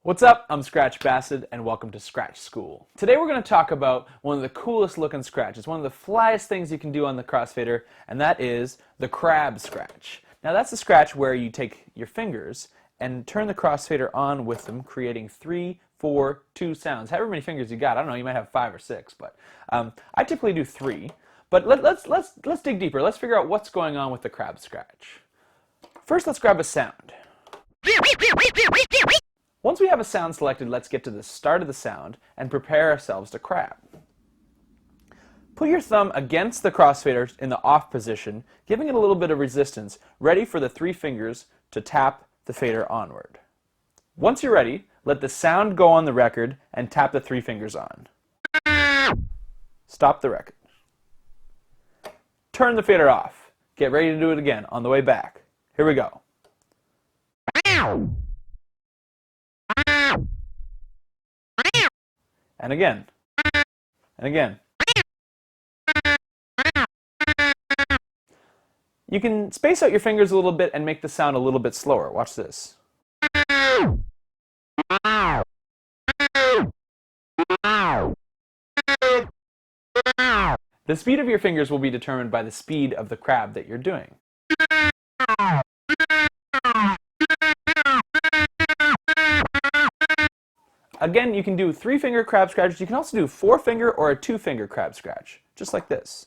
What's up? I'm Skratch Bastid and welcome to Skratch School. Today we're going to talk about one of the coolest looking scratches, one of the flyest things you can do on the crossfader, and that is the crab scratch. Now that's the scratch where you take your fingers and turn the crossfader on with them, creating 3, 4, 2 sounds. However many fingers you got, I don't know, you might have 5 or 6, but I typically do 3. But let's dig deeper. Let's figure out what's going on with the crab scratch. First, let's grab a sound. Once we have a sound selected, let's get to the start of the sound and prepare ourselves to crab. Put your thumb against the crossfader in the off position, giving it a little bit of resistance, ready for the 3 fingers to tap the fader onward. Once you're ready, let the sound go on the record and tap the 3 fingers on. Stop the record. Turn the fader off. Get ready to do it again on the way back. Here we go. And again. And again. You can space out your fingers a little bit and make the sound a little bit slower. Watch this. The speed of your fingers will be determined by the speed of the crab that you're doing. Again, you can do 3-finger crab scratches. You can also do 4-finger or a 2-finger crab scratch, just like this.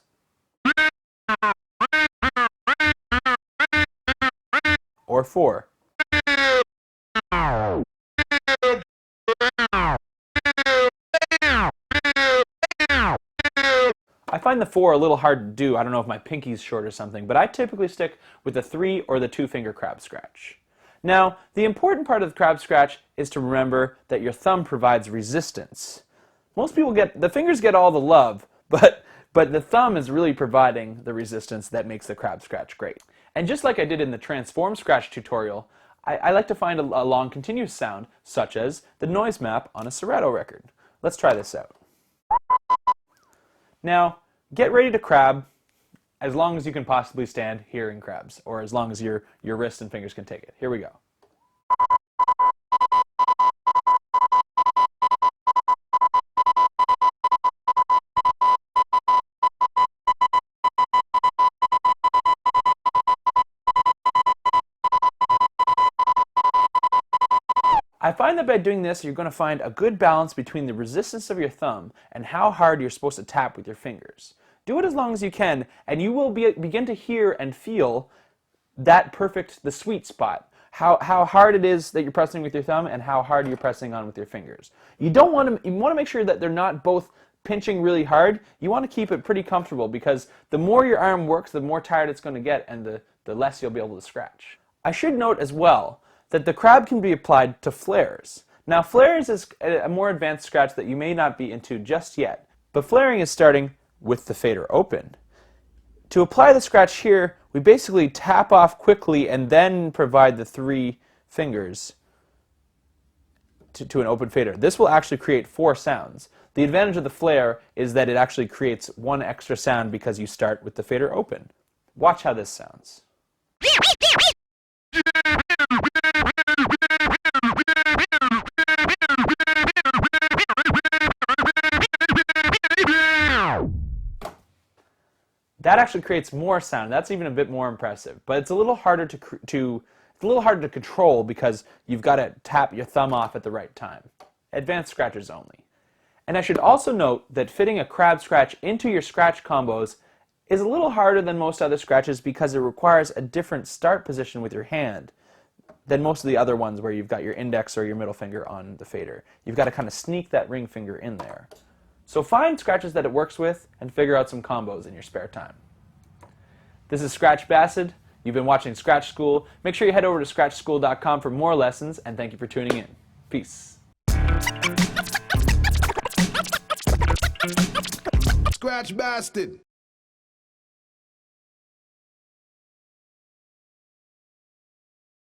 Or 4. I find the 4 a little hard to do. I don't know if my pinky's short or something, but I typically stick with the 3 or the 2-finger crab scratch. Now, the important part of the crab scratch is to remember that your thumb provides resistance. Most people the fingers get all the love, but the thumb is really providing the resistance that makes the crab scratch great. And just like I did in the transform scratch tutorial, I like to find a long continuous sound, such as the noise map on a Serato record. Let's try this out. Now, get ready to crab as long as you can possibly stand hearing crabs, or as long as your wrists and fingers can take it. Here we go. I find that by doing this, you're going to find a good balance between the resistance of your thumb and how hard you're supposed to tap with your fingers. Do it as long as you can, and you will begin to hear and feel that the sweet spot. How hard it is that you're pressing with your thumb and how hard you're pressing on with your fingers. You want to make sure that they're not both pinching really hard. You want to keep it pretty comfortable, because the more your arm works, the more tired it's going to get, and the less you'll be able to scratch. I should note as well that the crab can be applied to flares. Now, flares is a more advanced scratch that you may not be into just yet, but flaring is starting with the fader open. To apply the scratch here, we basically tap off quickly and then provide the 3 fingers to an open fader. This will actually create 4 sounds. The advantage of the flare is that it actually creates 1 extra sound because you start with the fader open. Watch how this sounds. That actually creates more sound. That's even a bit more impressive, but it's a little harder to control because you've got to tap your thumb off at the right time. Advanced scratchers only. And I should also note that fitting a crab scratch into your scratch combos is a little harder than most other scratches because it requires a different start position with your hand than most of the other ones where you've got your index or your middle finger on the fader. You've got to kind of sneak that ring finger in there. So find scratches that it works with and figure out some combos in your spare time. This is Skratch Bastid. You've been watching Skratch School. Make sure you head over to skratchschool.com for more lessons, and thank you for tuning in. Peace. Skratch Bastid.